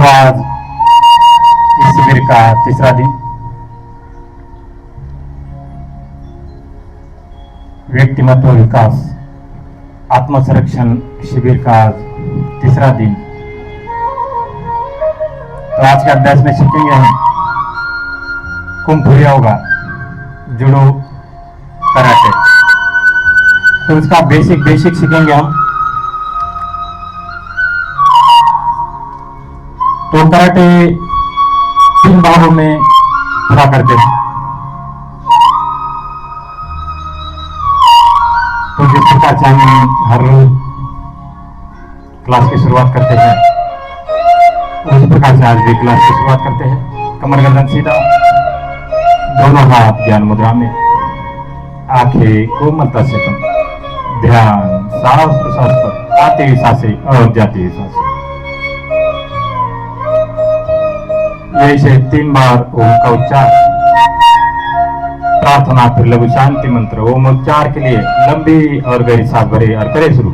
आज इस शिविर का तीसरा दिन। व्यक्तिमत्व विकास आत्मसंरक्षण शिविर का आज तीसरा दिन। तो आज के अभ्यास में सीखेंगे हम कुंफू योगा, जुडो, कराटे। तो इसका बेसिक सीखेंगे हम। तो कराटे 3 भागों में पूरा करते हैं। तो जिस प्रकार से हम हर रोज क्लास की शुरुआत करते हैं, उसी प्रकार से आज भी क्लास की शुरुआत करते हैं। कमर गर्दन सीधा, दोनों हाथ ज्ञान मुद्रा में, आंखें कोमलता से बंद, ध्यान सांस प्रश्वास पर, आती हुई सांसें और जाती हुई सांसें। यही से 3 बार ओम का उच्चार, प्रार्थना, फिर लघु शांति मंत्र। ओम उच्चार के लिए लंबी और गहरी सांस भरे और करें शुरू।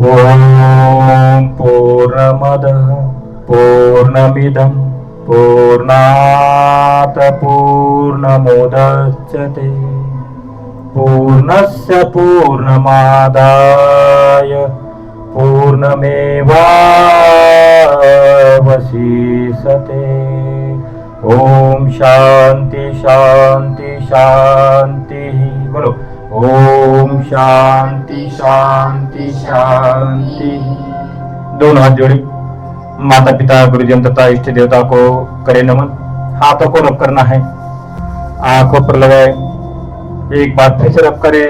ओम पूर्णमदः पूर्णमिदं पूर्णात् पूर्णमुदच्यते पूर्णस्य पूर्णमादाय पूर्णमेवावशिष्यते। ओम शांति शांति शांति। बोलो ओम शांति शांति शांति। दोनों हाथ जोड़े, माता पिता गुरुजन तथा इष्ट देवता को करे नमन। हाथों को रब करना है, आंखों पर लगाए, एक बार फिर से रब करे,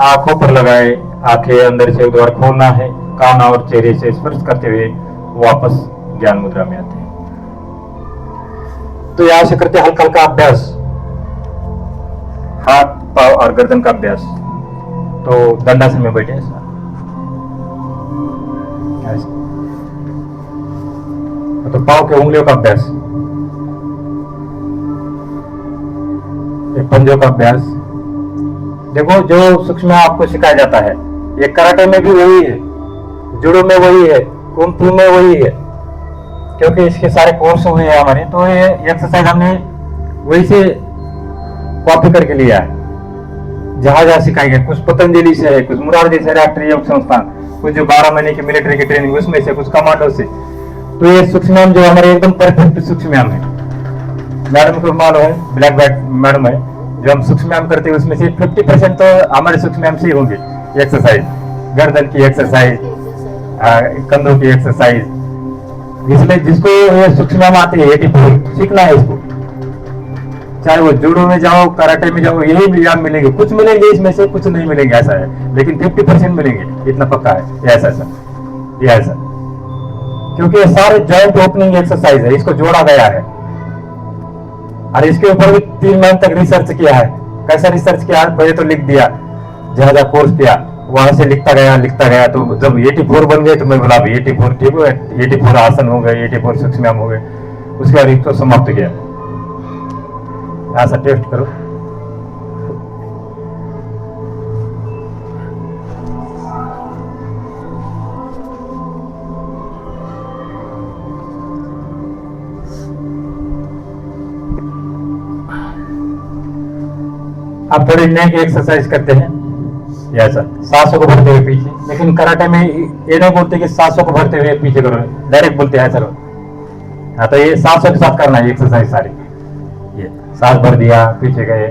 आंखों पर लगाए, आंखें अंदर से उधर खोलना है, कान और चेहरे से स्पर्श करते हुए वापस ज्ञान मुद्रा में आते हैं। तो यहां से करते हल्का हल्का अभ्यास, हाथ पाव और गर्दन का अभ्यास। तो दंडासन में बैठे ऐसा, तो पाव के उंगलियों का अभ्यास, पंजों का अभ्यास। देखो जो सूक्ष्म आपको सिखाया जाता है, ये कराटे में भी वही है, जुडो में वही है, कुंफू में वही है, क्योंकि इसके सारे कोर्स हुए हैं हमारे। तो ये एक्सरसाइज हमने वही से कॉपी करके लिया है। जहां सिखाई गई, कुछ पतंजलि से है, कुछ मुरारजी से राष्ट्रीय योग संस्थान, कुछ जो 12 महीने की मिलिट्री की ट्रेनिंग उसमें से, कुछ कमांडो से। तो ये सूक्ष्म जो हमारे एकदम परफेक्ट सूक्ष्म है। मैडम को मालूम है, ब्लैक बेल्ट मैडम है, जो हम सूक्ष्म करते हैं उसमें से 50% तो हमारे सूक्ष्म से ही होंगे। एक्सरसाइज, गर्दन की एक्सरसाइज, कंधों की एक्सरसाइज। इसलिए जिसको ये सूक्ष्म आती है 84 सीखना है इसको। चाहे वो जूडो में जाओ, कराटे में जाओ, यही व्यायाम मिलेंगे। कुछ मिलेंगे इसमें से, कुछ नहीं मिलेंगे, ऐसा है। लेकिन 50% मिलेंगे, इतना पक्का है। ऐसा ये ऐसा, क्योंकि ये सारे जॉइंट ओपनिंग एक्सरसाइज है, इसको जोड़ा गया है। और इसके ऊपर भी 3 महीने तक रिसर्च किया है। कैसा रिसर्च किया? पहले तो लिख दिया, जहां कोर्स किया वहां से लिखता गया। तो जब 84 बन गए तो मैं बोला 84 ठीक हो गए, 84 आसन हो गए, 84 सूक्ष्म हो गए। उसके बाद एक तो समाप्त किया। ऐसा टेस्ट करो। अब थोड़ी नेक एक्सरसाइज करते हैं। ऐसा सांसों को भरते हुए पीछे, लेकिन कराटे में ये नहीं बोलते कि सांसों को भरते हुए पीछे करो, डायरेक्ट बोलते हैं सर। हाँ, तो ये सांसों के साथ करना है एक्सरसाइज सारी। ये सांस भर दिया, पीछे गए,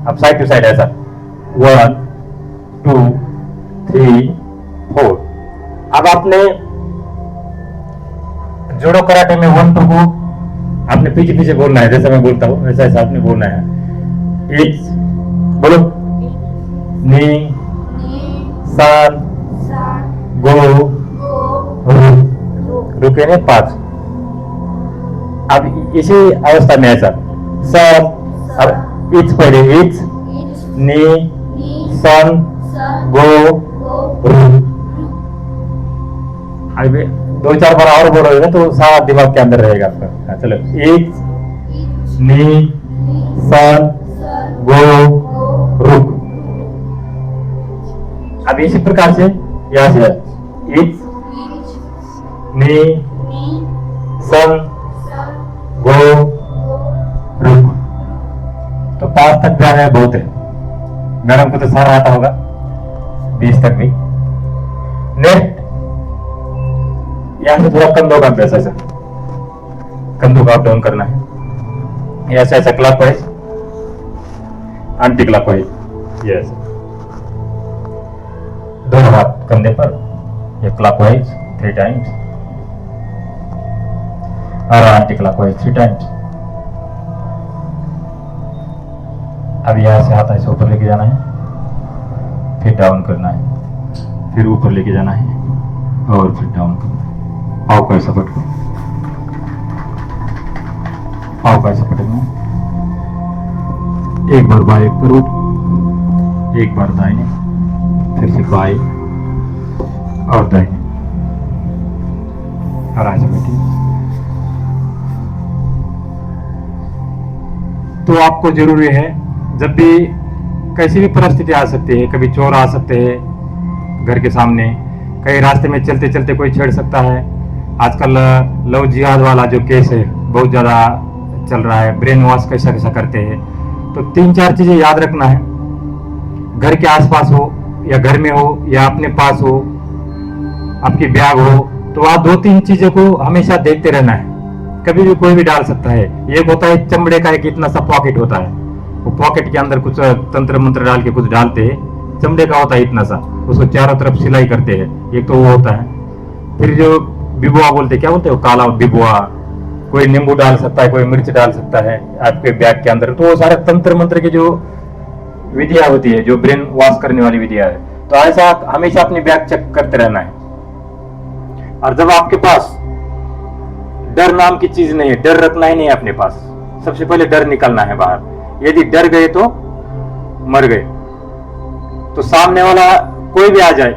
अब साइड टू साइड ऐसा 1 2 3 4। अब आपने जूडो कराटे में 1 2 को आपने पीछे पीछे बोलना है, जैसा मैं बोलता हूँ वैसा ऐसा आपने बोलना है। इच बोलो, नी सान गो रुके ने 5। अब इसी अवस्था में ऐसा सन, अब इच पहले, इच नी सन गो रू। अभी 2-4 बार और बोलोगे ना तो सारा दिमाग के अंदर रहेगा आपका। चलो, इच नी सन गो रुक। अब इसी प्रकार से यहां से इच नी सन गो रुक। तो 5 तक जाना है, बहुत है। मैडम को तो सारा आता होगा, 20 तक भी। नेक्स्ट यहां से थोड़ा कंधों का अभ्यास, ऐसा कंधों का अप डाउन करना है। ऐसा ऐसा क्लॉकवाइज, एंटी क्लॉकवाइज, यस। दोनों हाथ कंधे पर, ये क्लॉकवाइज 3 टाइम्स और एंटी क्लॉकवाइज 3 टाइम्स। अब यहां से हाथ ऐसे ऊपर लेके जाना है, फिर डाउन करना है, फिर ऊपर लेके जाना है और फिर डाउन करना है। पाव को ऐसा पटको, पाव को ऐसा पटकना, एक बार बाएं पर उठ, एक बार दाहिने, फिर से बाएं और दाहिने, और ऐसे बैठिए। तो आपको जरूरी है, जब भी कैसी भी परिस्थिति आ सकती है, कभी चोर आ सकते हैं घर के सामने, कहीं रास्ते में चलते चलते कोई छेड़ सकता है। आजकल लव जिहाद वाला जो केस है बहुत ज़्यादा चल रहा है, ब्रेन वॉश कैसा कैसा करते हैं। तो 3-4 चीज़ें याद रखना है, घर के आसपास हो या घर में हो या अपने पास हो, आपकी बैग हो, तो वहाँ 2-3 चीज़ों को हमेशा देखते रहना है। कभी भी कोई भी डाल सकता है। एक होता है चमड़े का, एक इतना सा पॉकेट होता है, वो पॉकेट के अंदर कुछ तंत्र मंत्र डाल के कुछ डालते हैं, चमड़े का होता है इतना सा, उसको चारों तरफ सिलाई करते हैं, एक तो वो होता है। फिर जो बिबुआ बोलते, क्या बोलते हैं, वो काला बिबुआ, कोई नींबू डाल सकता है, कोई मिर्च डाल सकता है आपके बैग के अंदर। तो वो सारे तंत्र मंत्र की जो विधियां होती है, जो ब्रेन वॉश करने वाली विधियां है, तो ऐसा हमेशा अपनी बैग चेक करते रहना है। और जब आपके पास डर नाम की चीज नहीं है, डर रखना ही नहीं है अपने पास, सबसे पहले डर निकलना है बाहर। यदि डर गए तो मर गए। तो सामने वाला कोई भी आ जाए,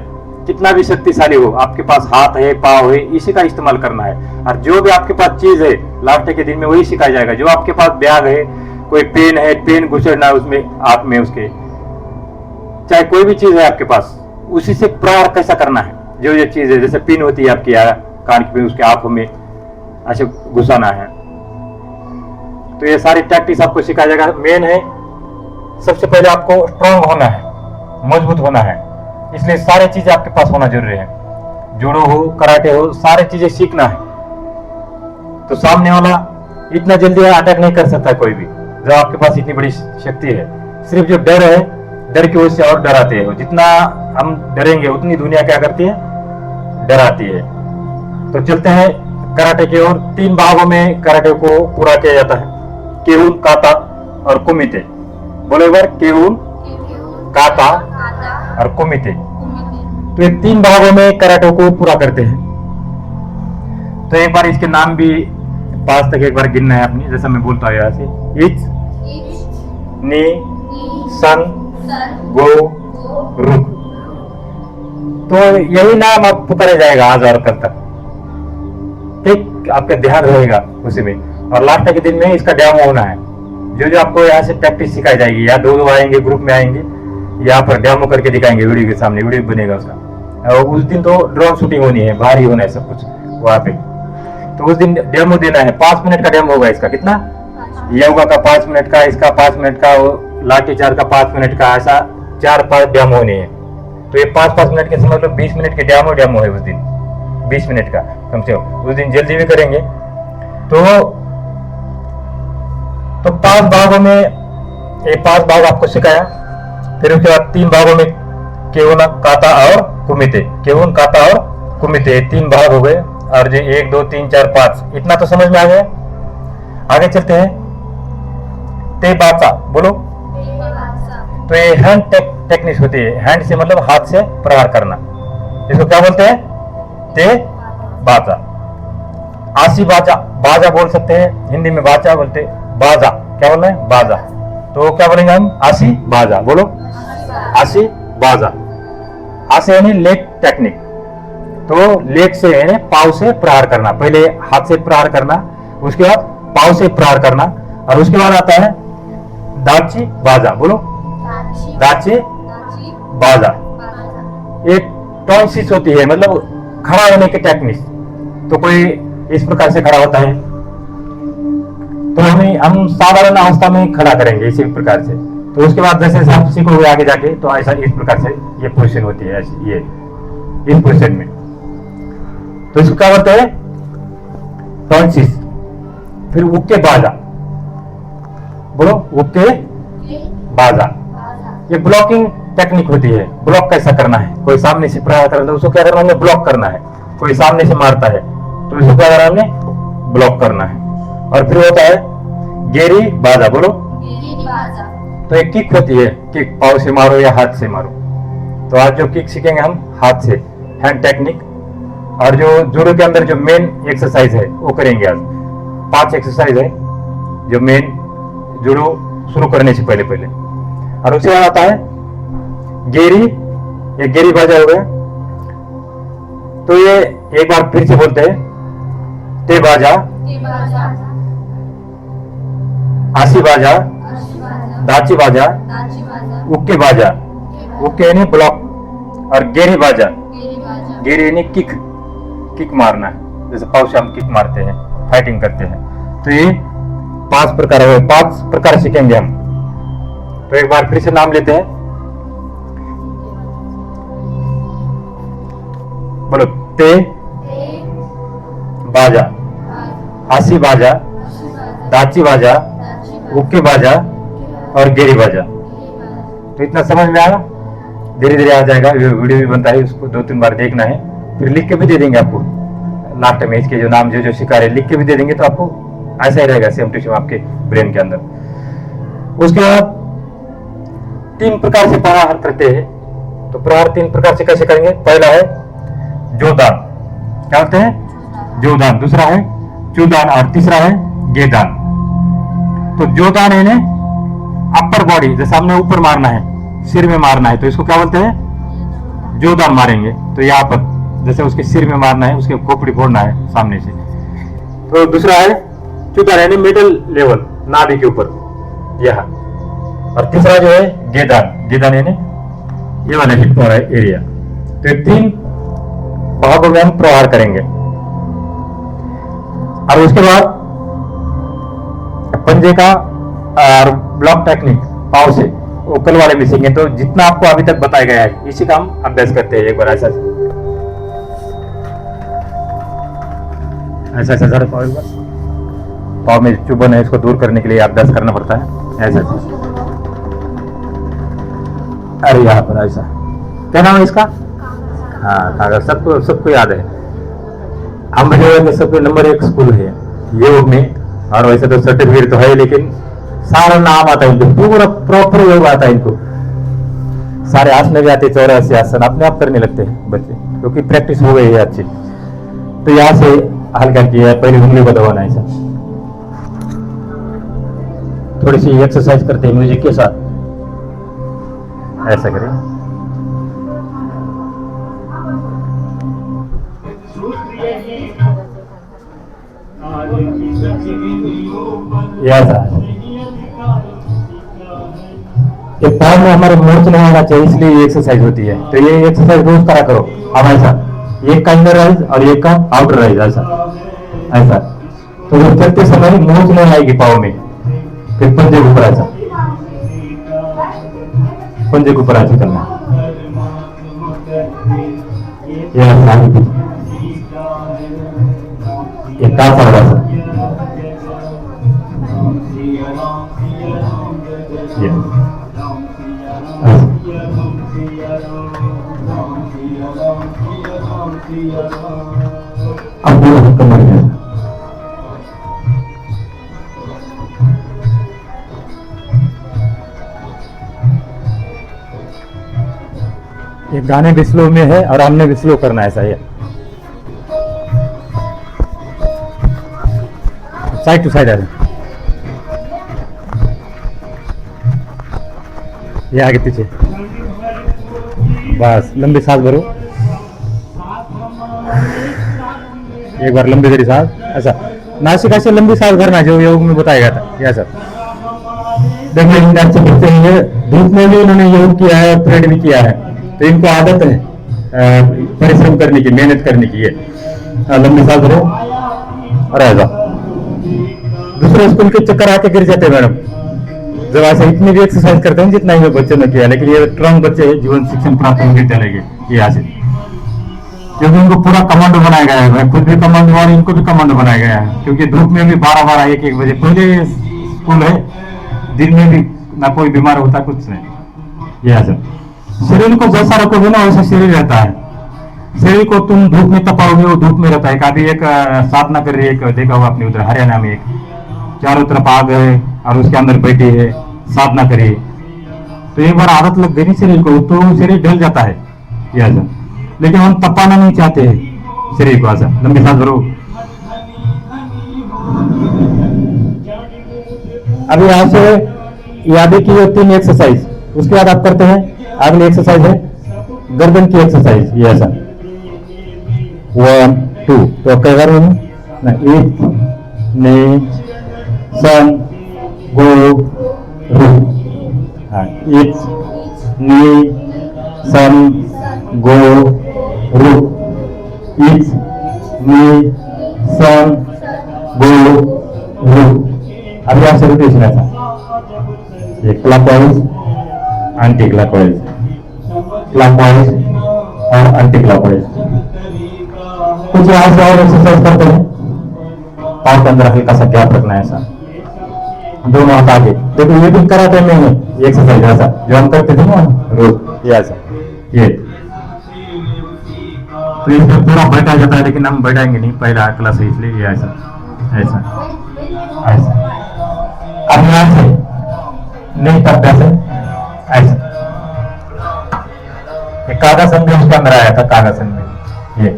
कितना भी शक्तिशाली हो, आपके पास हाथ है, पाव है, इसी का इस्तेमाल करना है। और जो भी आपके पास चीज है, लास्ट के दिन में वही सिखाया जाएगा। जो आपके पास बैग है, कोई पेन है, पेन घुसड़ना है उसमें, हाथ में उसके, चाहे कोई भी चीज है आपके पास, उसी से प्रहार कैसा करना है। जो ये चीज है, जैसे पिन होती है आपकी कान की पिन, उसके आंखों में ऐसे घुसाना है। तो ये सारी टैक्टिक्स आपको सिखाया जाएगा। मेन है, सबसे पहले आपको स्ट्रांग होना है, मजबूत होना है, इसलिए सारी चीजें आपके पास होना जरूरी है। जूडो हो, कराटे हो, सारी चीजें सीखना है। तो सामने वाला इतना जल्दी अटैक नहीं कर सकता कोई भी, जब आपके पास इतनी बड़ी शक्ति है। सिर्फ जो डर है, डर की वजह से और डराते हैं। जितना हम डरेंगे उतनी दुनिया क्या करती है, डराती है। तो चलते हैं कराटे की ओर। 3 भागों में कराटे को पूरा किया जाता है, केउन, काता और कुमिते। बोलो एक बार, केउन, काता और कुमिते। तो ये 3 भागों में कराटे को पूरा करते हैं। तो एक बार इसके नाम भी 5 तक एक बार गिनना है अपनी, जैसा मैं बोलता हूँ यहाँ से, इच नी सन गो रुक। तो यही नाम आप पुकारे जाएगा आज और कल तक, ठीक, आपका ध्यान रहेगा उसी में। और लास्ट के दिन में इसका डेमो होना है। जो आपको यहाँ से प्रैक्टिस सिखाई जाएगी, या 2 आएंगे, ग्रुप में आएंगे, यहाँ पर डेमो करके दिखाएंगे, वीडियो के सामने वीडियो बनेगा उसका। और उस दिन तो ड्रोन शूटिंग होनी है, बाहर ही होना है सब कुछ वहाँ पे। तो उस दिन डेमो देना है, 5 मिनट का डेमो होगा इसका। कितना? योगा का 5 मिनट का, इसका 5 मिनट का, लाठी चार्ज का 5 मिनट का, ऐसा 4-5 डेमो होने हैं। तो ये 5-5 मिनट के समय मतलब 20 मिनट के डेमो है उस दिन, 20 मिनट का कम से कम। उस दिन जल्दी भी करेंगे। तो 5 भागों में ये 5 भाग आपको सिखाया। फिर उसके बाद 3 भागों में केउन, काता और कुमिते, केउन, काता और कुमिते, 3 भाग हो गए। और जो 1 2 3 4 5 इतना तो समझ में आ गया। आगे चलते हैं। ते बाचा बोलो। तो ये हैंड टेक्निक होती है, हैंड से मतलब हाथ से प्रहार करना, इसको क्या बोलते हैं? ते बाजा। आशी बाजा, बाजा बोल सकते हैं, हिंदी में बाजा बोलते हैं, बाजा क्या बोल रहे हैं? बाजा। तो क्या बोलेंगे हम? आशी बाजा बोलो, आशी बाजा। आशी यानी लेग टेक्निक, तो लेग से यानी पाव से प्रहार करना, पहले हाथ से प्रहार करना, उसके बाद पाव से प्रहार करना, और उसके बाद आता है दाची बाजा बोलो, दाची बाजा। एक टॉन्सिस होती है, मतलब खड़ा होने की टेक्निक। तो कोई इस प्रकार से खड़ा होता है, तो हम साधारण अवस्था में खड़ा करेंगे इसी प्रकार से। तो उसके बाद जैसे जैसे आप सीखोगे आगे जाके, तो ऐसा इस प्रकार से ये पोजीशन होती है, ऐसी ये इस पोजीशन में। तो इसको क्या बोलते हैं? टॉन्सिस। फिर उक्के बाजा बोलो, उक्के बाजा। ये ब्लॉकिंग टेक्निक होती है। ब्लॉक कैसा करना है? कोई सामने से प्रहार करना है, उसको क्या करना है? ब्लॉक करना है। कोई सामने से मारता है तो इसको क्या करना है? ब्लॉक करना है। और फिर होता है गेरी बाजा बोलो। तो एक किक होती है, किक पाव से मारो या हाथ से मारो। तो आज जो किक सीखेंगे हम हाथ से, हैंड टेक्निक। और जो जूडो के अंदर जो मेन एक्सरसाइज है वो करेंगे आज। 5 एक्सरसाइज है जो मेन जूडो शुरू करने से पहले पहले। और उसके बाद आता है गेरी, ये गेरी बाजा हो गया। तो ये एक बार फिर से बोलते हैं, ते बाजा, आशी बाजा, दाची बाजा, उक्के बाजा। उक्के यानी ब्लॉक, और गेरी बाजा, गेरी यानी किक, किक मारना है, जैसे पाव से हम किक मारते हैं, फाइटिंग करते हैं। तो ये 5 प्रकार है, 5 प्रकार सीखेंगे हम। तो एक बार फिर से नाम लेते हैं, बोलो। ते बाजा, आशी बाजा, दाची बाजा, उक्के बाजा और गेरी बाजा। तो इतना समझ में आया? धीरे धीरे आ जाएगा। वीडियो भी बनता है, उसको 2-3 बार देखना है, फिर लिख के भी दे देंगे आपको लास्ट में। इसके जो नाम जो सिखा रहे लिख के भी दे देंगे, तो आपको ऐसा ही रहेगा सेम टू सेम आपके ब्रेन के अंदर। उसके बाद 3 प्रकार से प्रहार करते हैं। तो प्रहार 3 प्रकार से कैसे करेंगे? पहला है जोदान, क्या होते हैं? जोदान। दूसरा है चूदान, और तीसरा है गेदान। तो जोदान है अपर बॉडी, जैसे हमने ऊपर मारना है, सिर में मारना है, तो इसको क्या बोलते हैं? जोदान मारेंगे। तो यहाँ पर जैसे उसके सिर में मारना है, उसके खोपड़ी फोड़ना है सामने से। तो दूसरा है चूदान, यानी मिडल लेवल, नाभि के ऊपर यहाँ। और तीसरा जो है गेदान, गेदान यानी ये वाला हिप एरिया। तो ये 3 भागों में हम प्रहार करेंगे। और उसके बाद पंजे का और ब्लॉक टेक्निक पाव से, वो कल वाले में सीखेंगे। तो जितना आपको अभी तक बताया गया है, इसी का हम अभ्यास करते हैं। एक बार ऐसा ऐसा ऐसा सारे पाव में चुभन है, इसको दूर करने के लिए अभ्यास करना पड़ता है। ऐसा अरे यहाँ पर ऐसा, क्या नाम है इसका? हाँ, कागज। सबको याद है। हम में सबको नंबर 1 स्कूल है योग में। और वैसे तो सर्टिफिकेट तो है, लेकिन सारा नाम आता है इनको, पूरा प्रॉपर योग आता है इनको। सारे आसन भी आते, 84 आसन अपने आप करने लगते हैं बच्चे, क्योंकि प्रैक्टिस हो गई है अच्छी। तो यहाँ से हल्का किया, पहले उंगली को दबाना है। थोड़ी सी एक्सरसाइज करते हैं म्यूजिक के साथ, ऐसा करें। ये पैर में हमारे मोच नहीं आना चाहिए, इसलिए ये एक्सरसाइज होती है। तो ये एक्सरसाइज रोज करा करो हमेशा। एक का इंनर राइज और एक का आउटर राइज, ऐसा ऐसा। तो जब चलते समय मोच नहीं आएगी पाँव में। फिर पंजे के ऊपर ऐसा, पंजे के ऊपर ऐसा करना। ये काफा ऐसा, अब कमर ये गाने भी स्लो में है और हमने भी स्लो करना है ऐसा है। साइड टू साइड है, ये आगे पीछे, बस लंबी सांस भरो, एक बार लंबी गहरी सांस, ऐसा नासिका से लंबी सांस भरना जो योग में बताया गया था। यह सर देखिए अच्छे बच्चे हैं, धूप में भी उन्होंने योग किया है और परेड भी किया है, तो इनको आदत है परिश्रम करने की, मेहनत करने की है। लंबी सांस भरो और ऐसा। दूसरे स्कूल के चक्कर आके गिर जाते हैं मैडम जब ऐसे इतनी भी एक्सरसाइज करते हैं जितना ही बच्चों ने किया, लेकिन ये स्ट्रॉन्ग बच्चे जीवन शिक्षण प्राप्त विद्यालय के ये हासिल, क्योंकि उनको पूरा कमांडो बनाया गया है, खुद भी कमांडो और इनको भी कमांडो बनाया गया है, क्योंकि धूप में भी 12-12 1-1 बजे पहले स्कूल है, दिन में भी ना कोई बीमार होता कुछ नहीं। ये हासिल शरीर को जैसा रखोगे ना वैसा शरीर रहता है, शरीर को तुम धूप में तपाओगे वो धूप में रहता है। काफी एक साधना कर रही है, एक देखा होगा आपने उधर हरियाणा में, एक चारों तरफ आग है और उसके अंदर बैठी है साधना करिए, तो एक बार आदत लग गई शरीर को तो शरीर ढल जाता है। ये ऐसा, लेकिन हम तपाना नहीं चाहते हैं शरीर को। ऐसा लंबी सांस भरो। अभी यहाँ से यादें की 3 एक्सरसाइज, उसके बाद आप करते हैं अगली एक्सरसाइज है गर्दन की एक्सरसाइज। ये ऐसा 1 2 तो कई बार ना, एक ने सन गो रू, हाँ एक नी सन गो रू, एक नी सन गो रू। अभी आपसे रोटेशन ऐसा, ये क्लॉकवाइज एंटी क्लॉकवाइज, क्लॉकवाइज और एंटी क्लॉकवाइज। कुछ यहाँ से और एक्सरसाइज करते हैं, पाँव के अंदर हल्का सा गैप रखना है, ऐसा दोनों हाथ आगे। देखो ये भी कराटे में है ये एक्सरसाइज, ऐसा जो हम करते थे ना रोज, ये ऐसा ये, तो इसमें पूरा बैठा जाता है, लेकिन हम बैठाएंगे नहीं, पहला क्लास है इसलिए ये ऐसा ऐसा ऐसा। अब यहाँ से नहीं तब ऐसे ऐसा, कागासन भी उसके अंदर आया था, कागासन में ये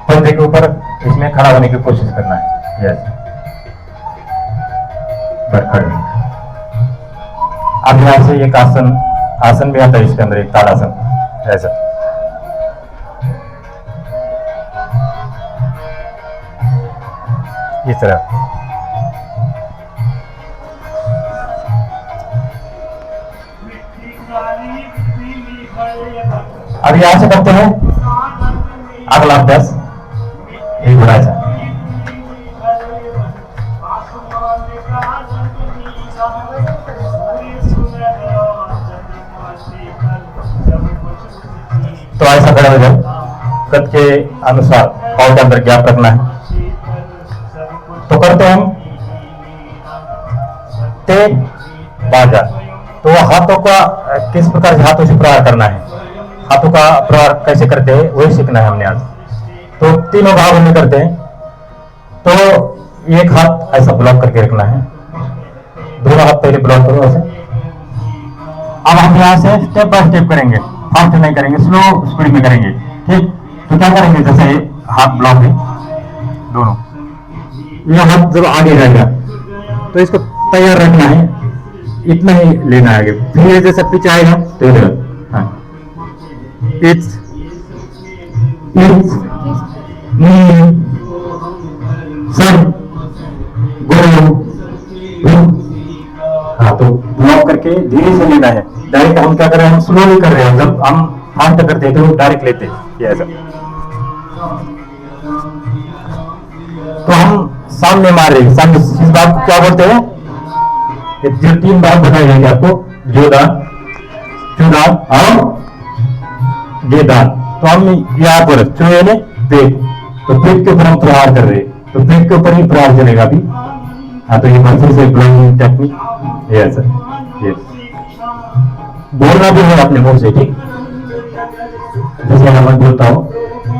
पर्दे के ऊपर इसमें खड़ा होने की कोशिश करना है। यस खड़े। अब यहां से एक आसन, आसन भी आता है इसके अंदर, एक ताड़ासन ऐसा, इस तरह। अब यहां से करते हैं अगला अभ्यास, एक बड़ा सा तो ऐसा खड़ा हो जाओ, कद के अनुसार पाँव के अंदर गैप रखना है। तो करते हैं हम तेज बाजा, तो हाथों का किस प्रकार से हाथों से प्रहार करना है, हाथों का प्रहार कैसे करते हैं वही सीखना है हमने आज। तो तीनों भागों में करते हैं, तो एक हाथ ऐसा ब्लॉक करके रखना है, दोनों हाथ पहले ब्लॉक करो ऐसे। अब हम यहाँ से स्टेप बाय स्टेप करेंगे, फास्ट नहीं करेंगे, स्लो स्पीड में करेंगे, ठीक। तो क्या करेंगे, जैसे हाथ ब्लॉक है दोनों, ये हाथ जब आगे रहेगा तो इसको तैयार रखना है, इतना ही लेना है आगे, फिर ये जैसा पीछे आएगा तो इधर, हाँ इट्स सर गो, हाँ तो ब्लॉक करके धीरे से लेना है। डायरेक्ट हम क्या कर रहे हैं, हम स्लोली कर रहे हैं, जब हम फास्ट करते हैं तो डायरेक्ट लेते हैं ये ऐसा। तो हम सामने मार रहे हैं, सामने इस बात को क्या बोलते हैं, जो 3 बात बताई जाएंगे आपको, जोदान, चुदान और गेदान। तो हम यहाँ पर चुने ने पेट, तो पेट के ऊपर हम प्रहार कर रहे हैं, तो पेट के ऊपर ही प्रहार चलेगा अभी। हाँ तो ये फिर से ब्लॉकिंग टेक्निक ये ऐसा, ये बोलना भी है अपने मुंह से, ठीक। जैसे अगर मैं बोलता हूँ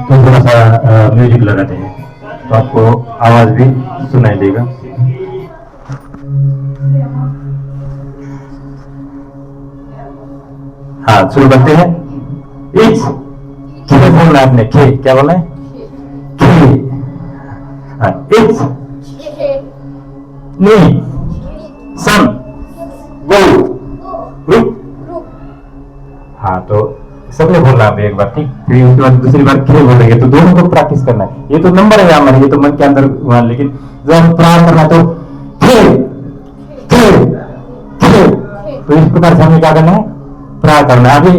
तो थोड़ा सा म्यूजिक लगाते हैं तो आपको आवाज भी सुनाई देगा। हाँ शुरू करते हैं। इच खे बोलना है आपने, खे क्या बोलना है, खे। हाँ इच नी सन गो रुक। हाँ तो सबने बोलना है एक बार, ठीक, फिर उसके बाद दूसरी बार खे बोलेंगे, तो दोनों को प्रैक्टिस करना है। ये तो नंबर है हमारे, ये तो मन के अंदर हुआ, लेकिन जब हम प्रहार करना है तो खे खे खे, तो इस प्रकार से हमें क्या करना है, प्रहार करना है। अभी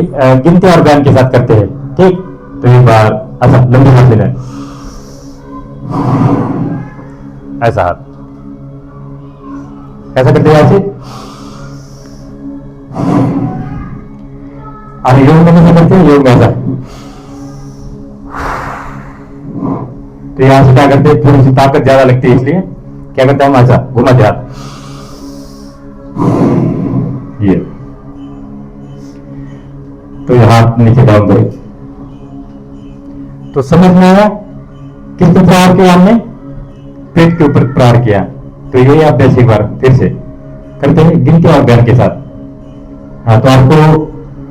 गिनती और बयान के साथ करते हैं, ठीक। तो एक बार ऐसा लंबी सांस लेना है, ऐसा हाथ ऐसा करते हैं, ऐसे। और योग में कैसे करते हैं, योग में ऐसा। तो यहां से क्या करते हैं, थोड़ी सी ताकत ज्यादा लगती है, इसलिए क्या करते हैं हम, ऐसा घुमाते हाथ, ये। तो ये हाथ नीचे डाउन करें। तो समझ में आया किस प्रकार किया हमने, पेट के ऊपर प्रहार किया। तो ये अभ्यास एक बार फिर से करते हैं गिनती और बयान के साथ। हाँ तो आपको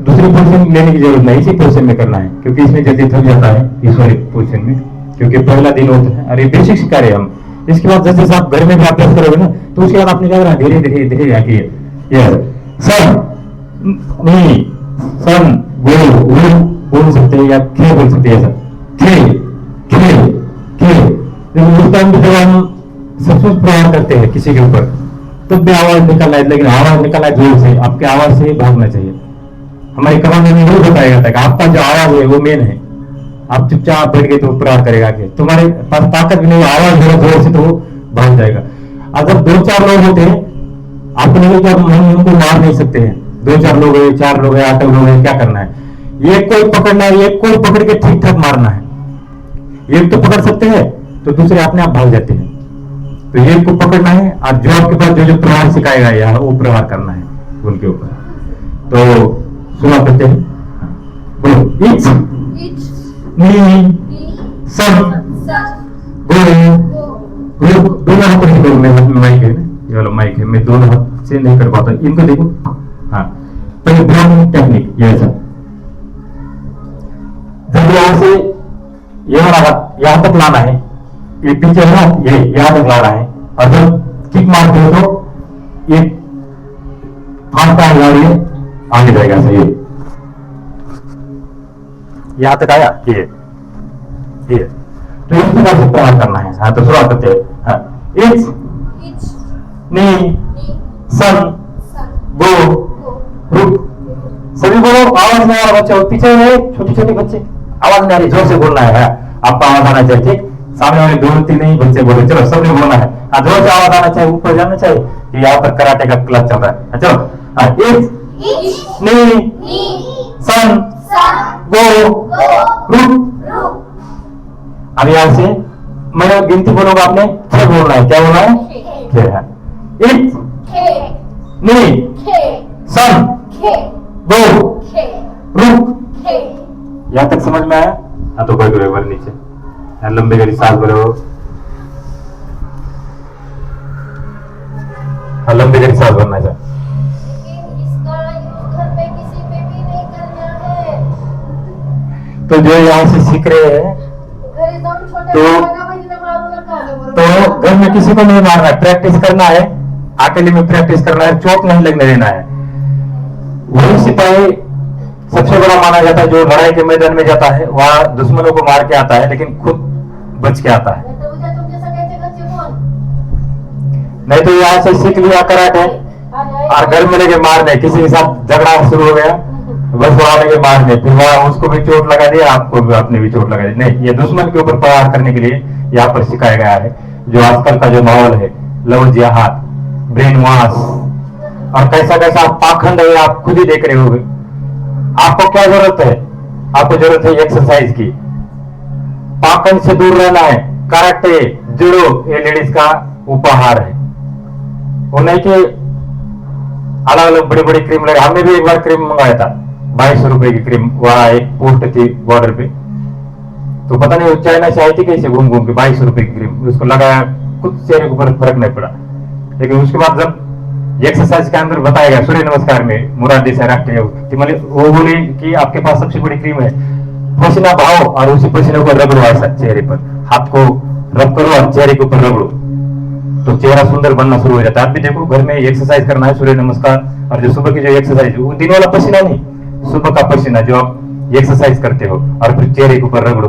दूसरी पोजीशन लेने की जरूरत नहीं, इसी पोजीशन में करना है, क्योंकि इसमें जल्दी थक जाता है इस वाली पोजीशन में, क्योंकि पहला दिन होता है। अरे बेसिक सिखा रहे हम, इसके बाद जैसे आप घर में भी अभ्यास करोगे ना, तो उसके बाद आपने क्या करना, धीरे धीरे धीरे आगे सन नी सन गो बोल सकते हैं, या खे बोल सकते हैं, ऐसा खे खे खे। उस टाइम भी जब हम सचमुच प्रहार करते हैं किसी के ऊपर, तब भी आवाज निकलना है, लेकिन आवाज निकलना है जोर से, आपके आवाज से भागना चाहिए। हमारे कमांड में नहीं बताया जाता है आपका जो आवाज है वो मेन है। आप चुपचाप बैठ गए तो प्रहार करेगा कि तुम्हारे पास ताकत भी नहीं, आवाज जोर से तो वो भाग जाएगा। अगर 2-4 लोग होते हैं, आपको नहीं कि हम उनको मार नहीं सकते हैं, 2-4 लोग है, 4 लोग है, 8 लोग है, क्या करना है, एक कोई पकड़ना है, एक कोई पकड़ के ठीक ठाक मारना है। एक तो पकड़ सकते हैं तो दूसरे अपने आप भाग जाते हैं। तो एक को पकड़ना है, और जो आपके पास जो प्रहार सिखाएगा या वो प्रहार करना है उनके ऊपर। तो सुना करते हैं, बोलो इच नी सन गो रुक। दोनों हाथ नहीं करूँ मैं, माइक है ना, ये वाला माइक है, मैं दोनों हाथ से नहीं कर पाता, इनको देखो। हाँ पहले ब्राह्मण टेक्निक, ये ऐसा, जब यहां से ये वाला हाथ यहां तक लाना है, ये पीछे है ना, ये यहां तक लाना है, और जब किक मारते हो तो ये हाथ का ये आगे जाएगा, सही है, यहां तक आया, ये तो इस प्रकार से प्रहार करना है। हाँ तो शुरुआत करते हैं। हाँ इच नी सन गो रुक। सभी बोलो, आवाज नहीं आ रहा बच्चे, पीछे है छोटे छोटे बच्चे, आवाज नहीं आ रही, जोर से बोलना है। आपका आवाज आना चाहिए, ठीक, सामने वाले 2-3 नहीं बच्चे बोले, चलो सबने बोलना है। हाँ जोर से आवाज आना चाहिए, ऊपर जाना चाहिए, कि यहाँ पर कराटे का क्लास चल रहा है। चलो इच नी सन गो रुक। अब यहां से मैं गिनती बोलूंगा, आपने खे बोलना है, क्या बोलना है, खे है। इच नी सन गो रुक। यहां तक समझ में आया? हाँ तो बैठो एक बार नीचे, यहाँ लंबे गली सांस भरो, हाँ लंबे गली सांस भरना है। तो जो यहाँ से सीख रहे हैं, तो घर में किसी को नहीं मारना है, प्रैक्टिस करना है, अकेले में प्रैक्टिस करना है, चोट नहीं लगने देना है। वही सिपाही सबसे बड़ा माना जाता है, जो लड़ाई के मैदान में जाता है, वहां दुश्मनों को मार के आता है, लेकिन खुद बच के आता है। नहीं तो यहाँ से सीख लिया कराटे, और घर में लेके मारने, किसी के साथ झगड़ा शुरू हो गया, बस वहां लेके मारने, फिर वहां उसको भी चोट लगा दिया, आपको भी अपने भी चोट लगा दी। नहीं, ये दुश्मन के ऊपर प्रहार करने के लिए यहाँ पर सिखाया गया है। जो आजकल का जो माहौल है, लव जिहाद, ब्रेन वॉश, और कैसा कैसा पाखंड है, आप खुद ही देख रहे होंगे। आपको क्या जरूरत है? आपको जरूरत है एक्सरसाइज की, पाखंड से दूर रहना है। कराटे जुड़ो, ये लेडीज का उपहार है, वो नहीं कि अलग अलग बड़ी बड़ी क्रीम लगे। हमने भी एक बार क्रीम मंगाया था, 2200 रुपए की क्रीम, वहां एक पोस्ट थी बॉर्डर पे, तो पता नहीं वो चाइना से आई थी कैसे घूम घूम के, 2200 रुपए की क्रीम उसको लगाया, कुछ चेहरे को फर्क नहीं पड़ा। लेकिन उसके बाद जब एक्सरसाइज के अंदर बताएगा सूर्य नमस्कार में मुराद देसाई राष्ट्रीय योग कि मतलब वो बोले कि आपके पास सबसे बड़ी क्रीम है, पसीना बहाओ और उसी पसीने को रगड़ो ऐसा चेहरे पर, हाथ को रब करो और चेहरे के ऊपर रगड़ो तो चेहरा सुंदर बनना शुरू हो जाता है। आप भी देखो घर में एक्सरसाइज करना है सूर्य नमस्कार, और जो सुबह की जो एक्सरसाइज वो दिन वाला पसीना नहीं, सुबह का पसीना जो आप एक्सरसाइज करते हो और फिर चेहरे के ऊपर रगड़ो,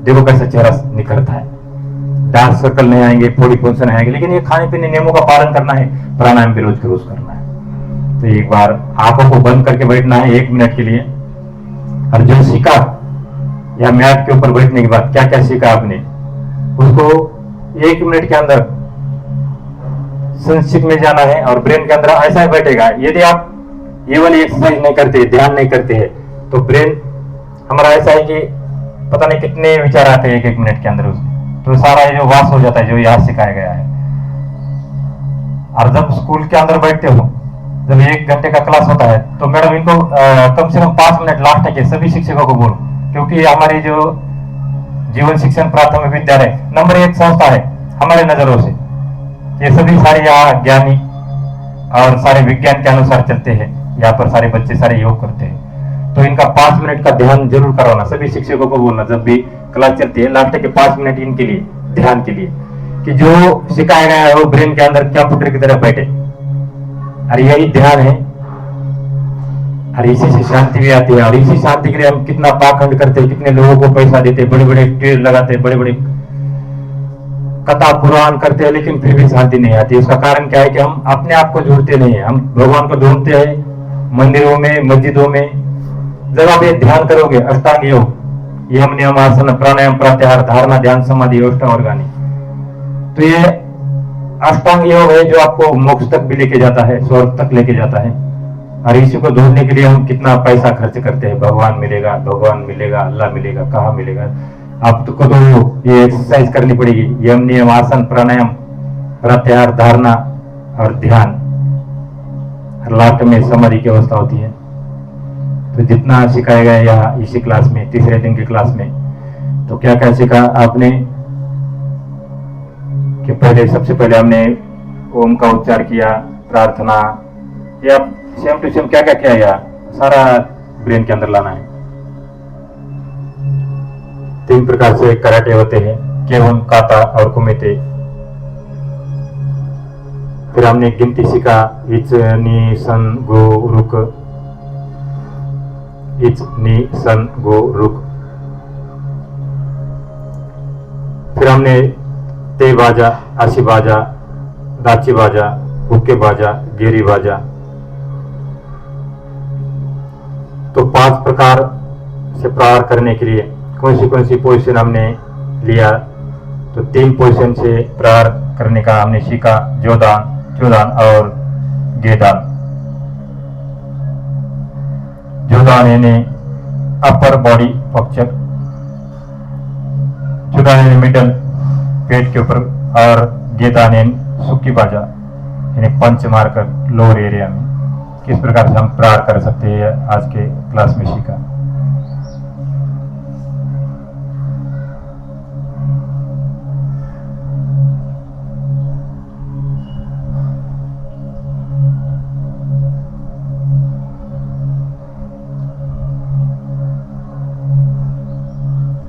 देखो कैसा चेहरा निखरता है। डार्क सर्कल नहीं आएंगे, बॉडी पोजिशन आएंगे, लेकिन ये खाने पीने नियमों का पालन करना है, प्राणायाम भी रोज के रोज करना है। तो एक बार आंखों को बंद करके बैठना है 1 मिनट के लिए, और जो सीखा या मैट के ऊपर बैठने के बाद क्या क्या सीखा आपने उसको 1 मिनट के अंदर संक्षिप्त में जाना है और ब्रेन के अंदर ऐसा ही बैठेगा। यदि आप ये वाली एक्सरसाइज नहीं करते, ध्यान नहीं करते हैं, तो ब्रेन हमारा ऐसा है कि पता नहीं कितने विचार आते हैं 1-1 मिनट के अंदर उसमें, तो सारा ये जो वास हो जाता है जो यहाँ सिखाया गया है। और जब स्कूल के अंदर बैठते हो, जब 1 घंटे का क्लास होता है तो मैडम इनको कम से कम 5 मिनट लास्ट के सभी शिक्षकों को बोलो, क्योंकि हमारी जो जीवन शिक्षण प्राथमिक विद्यालय नंबर 1 संस्था है हमारे नजरों से। ये सभी सारे यहाँ ज्ञानी और सारे विज्ञान के अनुसार चलते हैं, यहाँ पर सारे बच्चे सारे योग करते हैं, तो इनका 5 मिनट का ध्यान जरूर करवाना, सभी शिक्षकों को बोलना जब भी क्लास चलती है लास्ट के 5 मिनट इनके लिए ध्यान के लिए, कि जो सिखाया गया है वो ब्रेन के अंदर कंप्यूटर की तरह बैठे। और यही ध्यान है, और इसी से शांति भी आती है। और इसी शांति के लिए हम कितना पाखंड करते हैं, कितने लोगों को पैसा देते, बड़े बड़े पेड़ लगाते, बड़े बड़े कथा पुराण करते हैं, लेकिन फिर भी शांति नहीं आती। उसका कारण क्या है कि हम अपने आप को जोड़ते नहीं है, हम भगवान को ढूंढते हैं मंदिरों में, मस्जिदों में। जब आप ये ध्यान करोगे अष्टांग योग, यम नियम आसन प्राणायाम प्रत्याहार धारणा ध्यान समाधि अष्टांगानी, तो ये अष्टांग योग है जो आपको मोक्ष तक भी लेके जाता है, स्वर्ग तक लेके जाता है। और इसी को ढूंढने के लिए हम कितना पैसा खर्च करते हैं, भगवान मिलेगा, भगवान मिलेगा, अल्लाह मिलेगा, कहाँ मिलेगा। आपको तो ये एक्सरसाइज करनी पड़ेगी, यम नियम आसन प्राणायाम प्रत्याहार धारणा और ध्यान, लास्ट में समाधि की अवस्था होती है। तो जितना सिखाया गया यहाँ इसी क्लास में, तीसरे दिन की क्लास में, तो क्या क्या सीखा आपने कि पहले सबसे पहले हमने ओम का उच्चार किया, प्रार्थना, या सेम टू सेम क्या क्या किया या सारा ब्रेन के अंदर लाना है। 3 प्रकार से कराटे होते हैं, केवन, काता और कुमिते। फिर हमने गिनती सीखा, इच नी सन गो रुक, इच नी सन गो रुक। फिर हमने ते बाजा, आशी बाजा, दाची बाजा, हुक्के बाजा, गेरी बाजा। तो 5 प्रकार से प्रहार करने के लिए कौन सी पोजीशन हमने लिया, तो 3 पोजीशन से प्रहार करने का हमने सीखा, जोदान, चोदान और गेदान। जोदान यानी अपर बॉडी पॉस्चर, चोदान यानी मिडल पेट के ऊपर, और गेदान यानी सुक्की बाजा यानी पंच मारकर लोअर एरिया में। किस प्रकार से हम प्रहार कर सकते हैं आज के क्लास में सीखा।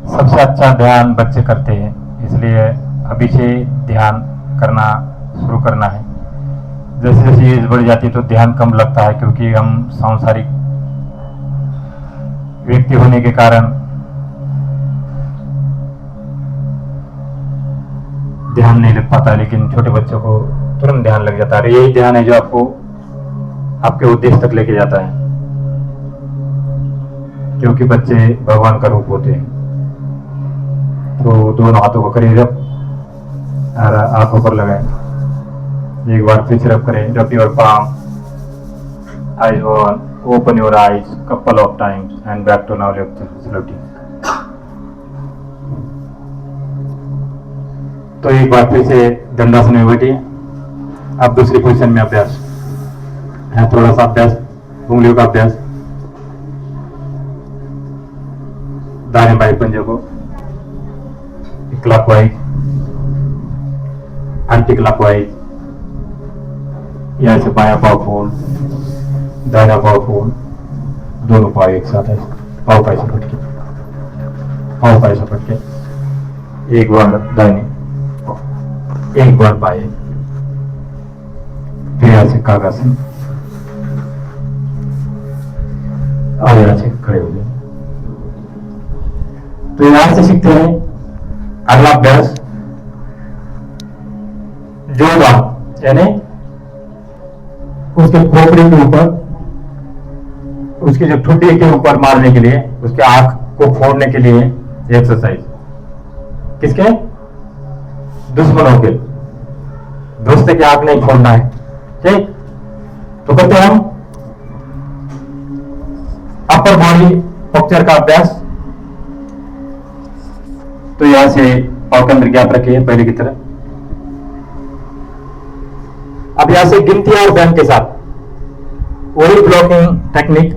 सबसे अच्छा ध्यान बच्चे करते हैं, इसलिए अभी से ध्यान करना शुरू करना है। जैसे जैसे एज बढ़ जाती है तो ध्यान कम लगता है, क्योंकि हम सांसारिक व्यक्ति होने के कारण ध्यान नहीं लग पाता, लेकिन छोटे बच्चों को तुरंत ध्यान लग जाता है। यही ध्यान है जो आपको आपके उद्देश्य तक लेके जाता है, क्योंकि बच्चे भगवान का रूप होते हैं। तो दोनों हाथों को करीब रब और आंखों पर लगाएं। एक बार फिर से रब करें, rub your palm, eyes on, open your eyes couple of times and back to now slowly। तो एक बार फिर से दंडासन में बैठिए। अब दूसरी पोजीशन में अभ्यास है, थोड़ा सा अभ्यास, उंगलियों का अभ्यास। दाहिने बाएं पंजे को क्लॉकवाइज, एंटी क्लॉकवाइज, यहाँ से बाया पाव फोल्ड, दाहिना पाव फोल्ड, दोनों पाव एक साथ है, पाव पाई से फटके, पाव पाई से फटके, एक बार दाहिने, एक बार बाएं, फिर यहाँ से कागासन और यहाँ से खड़े हो जाए। तो यहां से सीखते हैं अगला अभ्यास जोड़बान, यानी उसके खोपड़ी के ऊपर, उसकी जो ठुड्डी के ऊपर मारने के लिए, उसके आंख को फोड़ने के लिए एक्सरसाइज। किसके? दुश्मनों के, दोस्तों की आंख नहीं फोड़ना है, ठीक? तो करते हैं हम अपर बॉडी पोस्चर का अभ्यास। तो यहां से पाव के अंदर गैप रखिए पहले की तरह। अब यहां से गिनती और बयान के साथ वही ब्लॉकिंग टेक्निक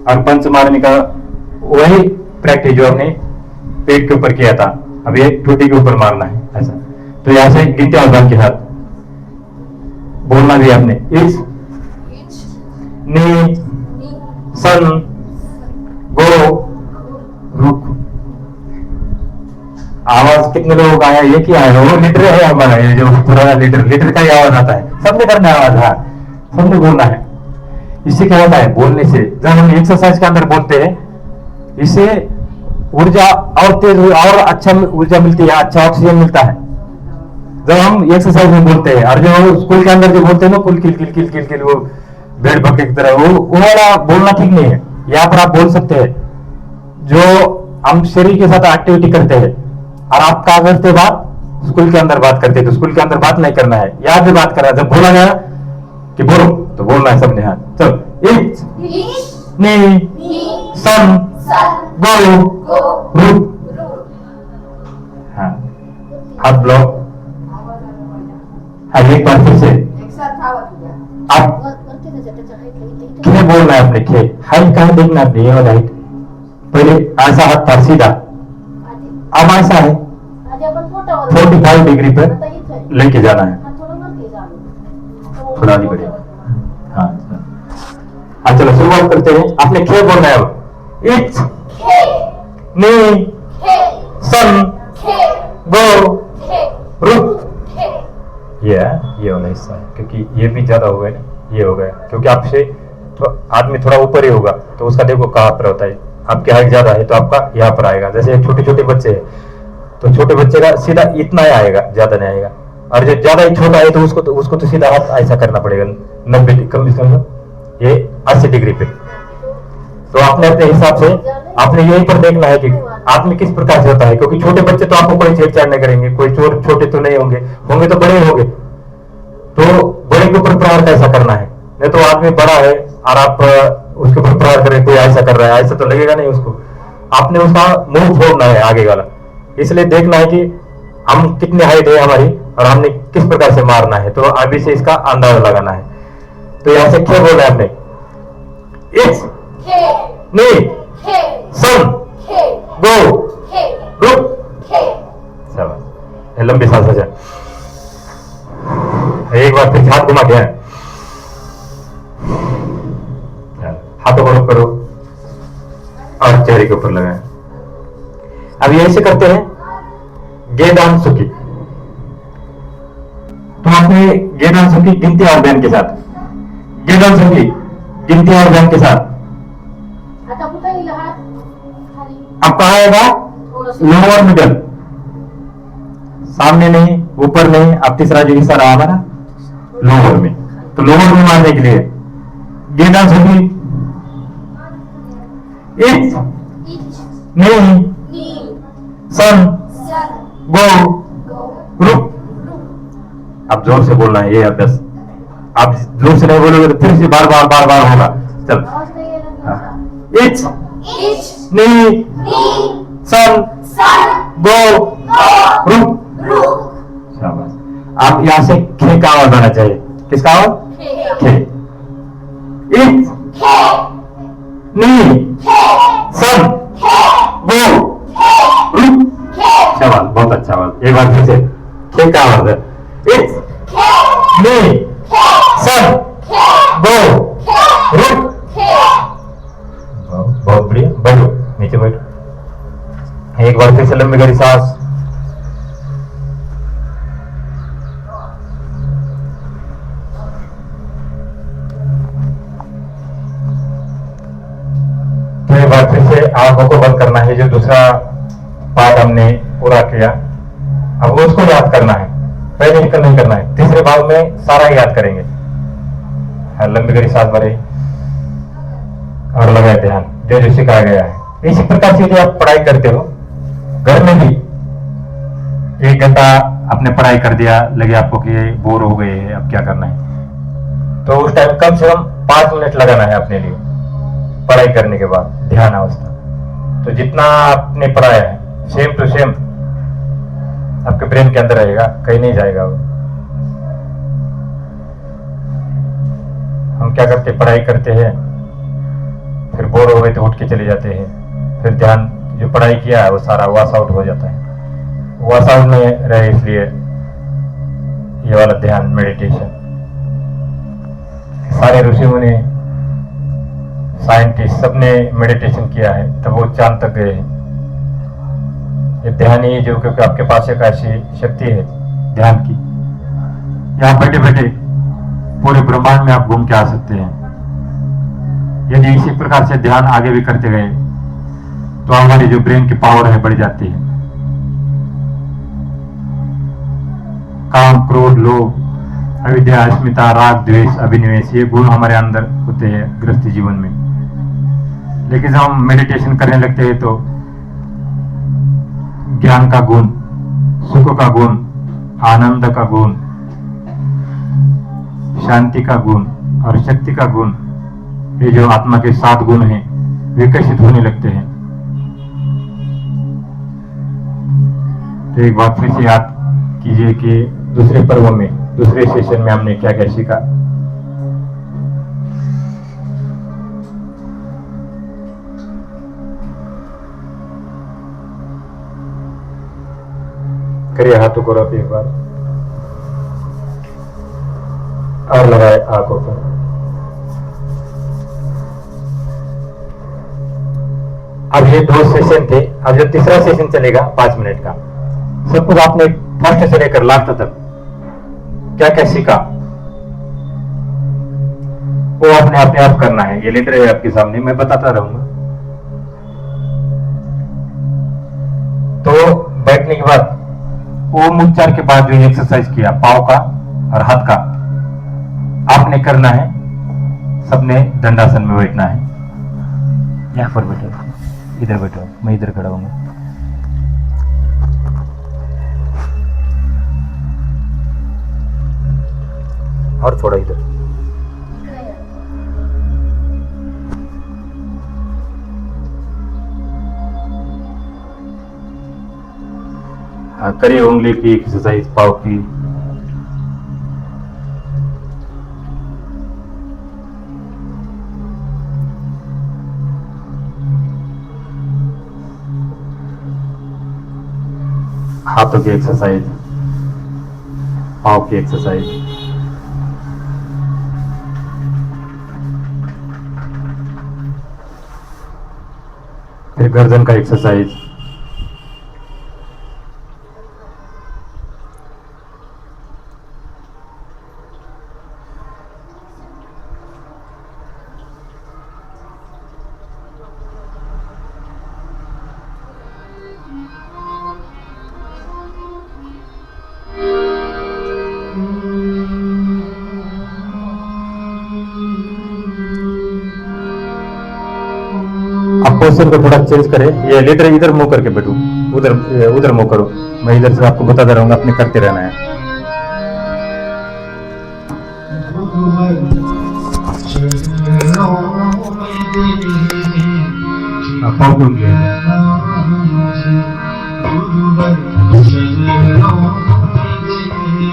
और पंच मारने का वही प्रैक्टिस जो हमने पेट के ऊपर किया था, अब ये ठुड्डी के ऊपर मारना है ऐसा। तो यहां से गिनती और बयान के साथ बोलना भी आपने, इच, नी, सन, गो, रुक। आवाज कितने लोगों का आया? एक ही आया, वो लीटर है हमारा, ये जो पुराना लीटर का ही आवाज आता है। सबने करना है आवाज, हाँ सबने बोलना है। इससे क्या होता है? बोलने से जब हम एक्सरसाइज के अंदर बोलते हैं, इससे ऊर्जा और तेज और अच्छा ऊर्जा मिलती है, अच्छा ऑक्सीजन मिलता है जब हम एक्सरसाइज में बोलते हैं। और जो स्कूल के अंदर जो बोलते हैं ना, कुल किल किल किल किल किल, वो भेड़ भक्के की तरह, वो वाला बोलना ठीक नहीं है। यहाँ पर आप बोल सकते हैं जो हम शरीर के साथ एक्टिविटी करते हैं, और आप क्या करते बात? स्कूल के अंदर बात करते हैं, तो स्कूल के अंदर बात नहीं करना है, यहाँ भी बात करना है। जब बोला गया कि बोलो तो बोलना है सबने। हाथ चलो, इच, नी, सन, गो, रुक। हाँ, हाथ ब्लॉक। हाँ, एक बार फिर से आप क्या बोलना है अपने? खे हाइट कहाँ देखना अपने? ये वाला हाइट पहले ऐसा हाथ था सीधा, अब ऐसा है 45 डिग्री पर लेके जाना है, थोड़ा नहीं बढ़ेगा। हाँ हाँ, चलो शुरुआत करते हैं। आपने खे बोलना है अब, इच, नी, सन, गो, रुक। ये वाला हिस्सा है, क्योंकि ये भी ज्यादा हो गया ना, ये हो गया क्योंकि आपसे तो आदमी थोड़ा ऊपर ही होगा, तो उसका देखो कहाँ पर होता है। आपकी हाइट ज्यादा है तो आपका यहाँ पर आएगा। जैसे छोटे छोटे बच्चे हैं तो छोटे बच्चे का सीधा इतना ही आएगा, ज्यादा नहीं आएगा। और जो ज्यादा ही छोटा है तो उसको तो सीधा हाथ ऐसा करना पड़ेगा 90 कम से कम, ये 80 डिग्री पे। तो आपने अपने हिसाब से आपने यहीं पर देखना है कि आदमी किस प्रकार से होता है, क्योंकि छोटे बच्चे तो आपको कोई छेड़छाड़ नहीं करेंगे, कोई चोर छोटे तो नहीं होंगे तो बड़े होंगे, तो बड़े के ऊपर प्रहार कैसा करना है। नहीं तो आदमी बड़ा है और आप उसके ऊपर प्रहार करें, कोई ऐसा कर रहा है, ऐसा तो लगेगा नहीं उसको। आपने उसका मुंह फोड़ना है आगे वाला, इसलिए देखना है कि हम कितनी हाइट है हमारी और हमने किस प्रकार से मारना है। तो अभी से इसका अंदाजा लगाना है। तो यहाँ से क्या बोल रहे हैं आपने? इच, नी, सन, गो, रुक। शाबाश, लंबी सांस है। एक बार फिर हाथ घुमा के हाथों को रुक करो और चेहरे के ऊपर लगाएं। अब ये ऐसे करते हैं गेदान सुखी। तो आपने गेदान सुखी गिनती और बयान के साथ, गेदान सुखी गिनती और बयान के साथ। अब कहा आएगा? लोअर मिडल, सामने नहीं, ऊपर नहीं। अब तीसरा जो हिस्सा रहा हमारा लोअर में, तो लोअर में मारने के लिए गेदान सुखी, इच, नी, सन, गो, रुक। अब जोर से बोलना है, ये अभ्यास। आप जोर से नहीं बोलोगे तो फिर से बार बार होगा। चल, इच, नी, सन, गो, रुक। शाबाश। आप यहां से खे का आवाज आना चाहिए। किसका आवाज? खे। इच, नी, सन, गो, रुक। शाबाश, बहुत अच्छा आवाज। एक बार फिर से खे का आवाज है। इच, नी, सन, गो, रुक। बहुत बढ़िया, बैठो, नीचे बैठो। एक बार फिर से लंबी गहरी सांस। तो एक बार फिर से आंखों को बंद करना है। जो दूसरा पार्ट हमने पूरा किया, अब उसको याद करना है, पहले नहीं करना है। तीसरे भाग में सारा याद करेंगे। लंबी गहरी सांस भरे और लगाए ध्यान, जो जो सिखाया गया है। इसी प्रकार से यदि आप पढ़ाई करते हो, घर में भी 1 घंटा आपने पढ़ाई कर दिया, लगे आपको कि बोर हो गए, अब क्या करना है, तो उस टाइम कम से कम 5 मिनट लगाना है अपने लिए, पढ़ाई करने के बाद ध्यान अवस्था। तो जितना आपने पढ़ाया है सेम टू सेम आपके ब्रेन के अंदर रहेगा, कहीं नहीं जाएगा वो। हम क्या करते, पढ़ाई करते हैं, फिर बोर हो गए तो उठ के चले जाते हैं, फिर ध्यान जो पढ़ाई किया है वो सारा वॉश आउट हो जाता है। वॉश आउट में रहे, इसलिए ये वाला ध्यान, मेडिटेशन, सारे ऋषि मुनि, साइंटिस्ट, सबने मेडिटेशन किया है, तब वो चांद तक गए हैं। ये ध्यान ही जो, क्योंकि आपके पास एक ऐसी शक्ति है ध्यान की, यहाँ बैठे बैठे पूरे ब्रह्मांड में आप घूम के आ सकते हैं। यदि इसी प्रकार से ध्यान आगे भी करते गए तो हमारी जो ब्रेन की पावर है बढ़ जाती है। काम, क्रोध, लोभ, अविद्या, अस्मिता, राग, द्वेष, अभिनिवेश, ये गुण हमारे अंदर होते हैं गृहस्थी जीवन में। लेकिन जब हम मेडिटेशन करने लगते हैं तो ज्ञान का गुण, सुख का गुण, आनंद का गुण, शांति का गुण और शक्ति का गुण, ये जो आत्मा के 7 गुण हैं, विकसित होने लगते हैं। तो एक बार फिर से याद कीजिए कि दूसरे पर्व में, दूसरे सेशन में हमने क्या क्या सीखा। करिए हाथों को रख एक बार और लगाए आंखों पर। अब ये 2 सेशन थे, अब जो तीसरा सेशन चलेगा 5 मिनट का, सब कुछ आपने फर्स्ट से लेकर लास्ट तक क्या क्या सीखा वो आपने अपने आप करना है। ये लेटर है आपके सामने, मैं बताता रहूंगा। तो बैठने के बाद ओम उच्चार के बाद जो एक्सरसाइज किया पाँव का और हाथ का आपने करना है, सबने दंडासन में बैठना है। यहाँ पर बैठो, इधर बैठो, मैं इधर खड़ा हूंगा। और थोड़ा इधर। करिए उंगली की एक्सरसाइज, पाँव की। हाथों की एक्सरसाइज, पाँव की एक्सरसाइज। फिर गर्दन का एक्सरसाइज। पोस्चर को थोड़ा चेंज करें। ये लीडर इधर मुंह करके बैठू, उधर मुंह करो। मैं इधर से आपको बताता रहूंगा, अपने करते रहना है।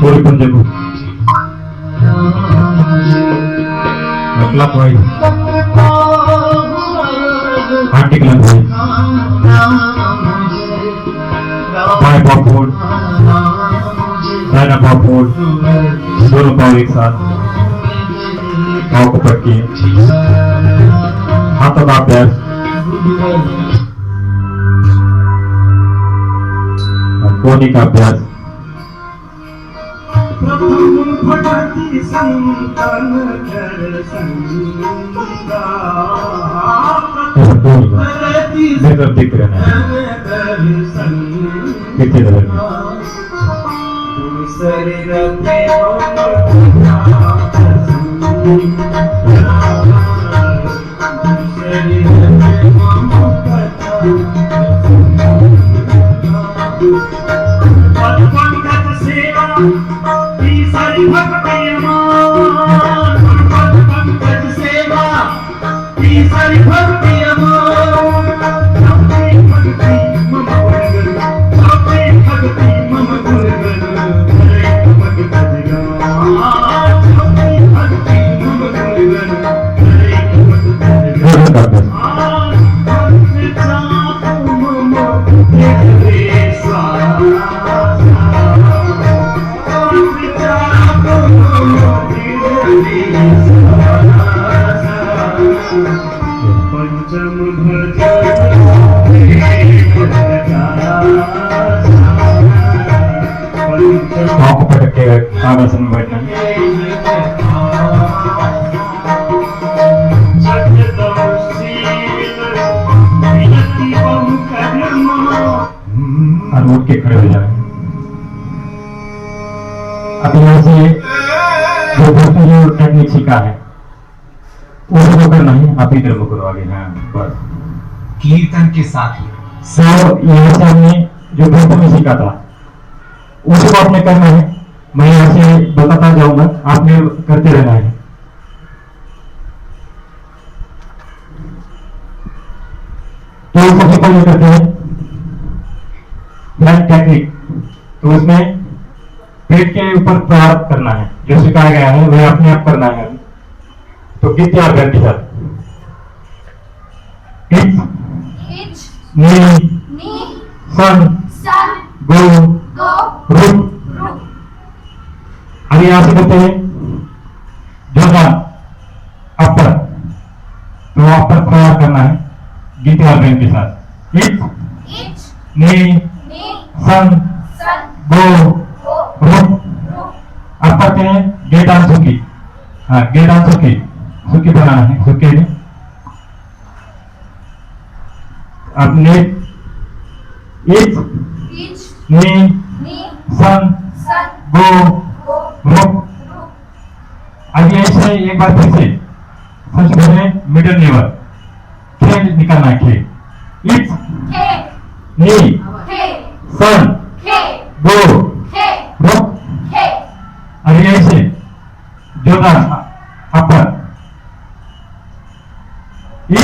पूरी पंजे को clock wise, aunty clock wise, बाएं पाँव फोल्ड, दाहिना पाँव फोल्ड, दोनों पाँव एक साथ। पाँव को पटकिए, हाथों का अभ्यास और कोहनी का अभ्यास। बेहतर दिख रहा है पीछे दर पाँव को पटक के आसन में बैठना। और उठ के खड़े हो जाए। अब यहाँ से जो टेक्निक सीखा है उसको करना है, आप इधर को करो आगे। हाँ बस कीर्तन के साथ ही सब यहाँ से हमने जो ग्रंथ में सीखा था उसको आपने करना है। मैं यहाँ से बताता जाऊंगा, आपने करते रहना है। तो सबसे पहले करते हैं फ्लैट टेक्निक। तो उसमें पेट के ऊपर प्रहार करना है, जो सिखाया गया है वह अपने आप करना है। तो किस तैयार करती सर सन गो रुक। अब यहां से करते हैं जोधा अपर। तो अपर प्रहार करना है गीत और बैंड के साथ। नी सन गो रुक। अब करते हैं गेट ऑन सुखी। हाँ गेट ऑन सुखी, सुखी बनाना है। सुखी ने अपने नी सन गो रुक। अब ऐसे एक बार फिर से सबसे पहले मिडल लेवल खे निकालना है। खे नी सन गो रुक। अब ऐसे जोधा अपर नी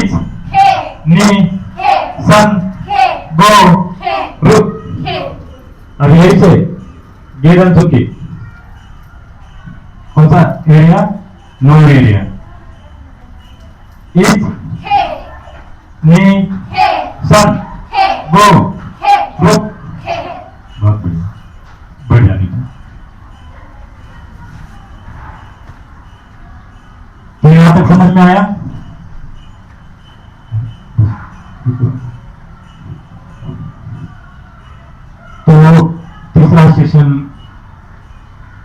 सन गो रुक। अब यही से गेरन सुखी। कौन सा एरिया? Lower area. नी सन गो रुक। बहुत बढ़िया, बढ़िया नहीं तो यहां तक समझ में आया? तो तीसरा सेशन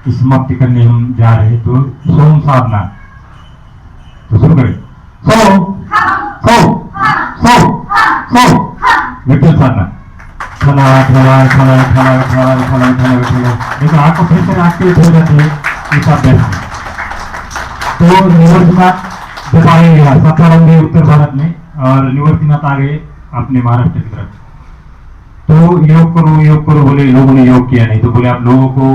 की समाप्ति करने हम जा रहे हैं। तो सोम साधना, तो शुरू करें। सो सो सो सो विठल साधना। थला थला थला थला थला थला थला थला। देखो आपको फिर से एक्टिवेट हो जाती है इस अभ्यास में। तो निवर्तनाथ जब आएंगे सत्तर होंगे उत्तर भारत में, और निवर्तनाथ आ गए अपने महाराष्ट्र की तरफ। तो योग करो बोले, लोगों ने योग किया नहीं। तो बोले आप लोगों को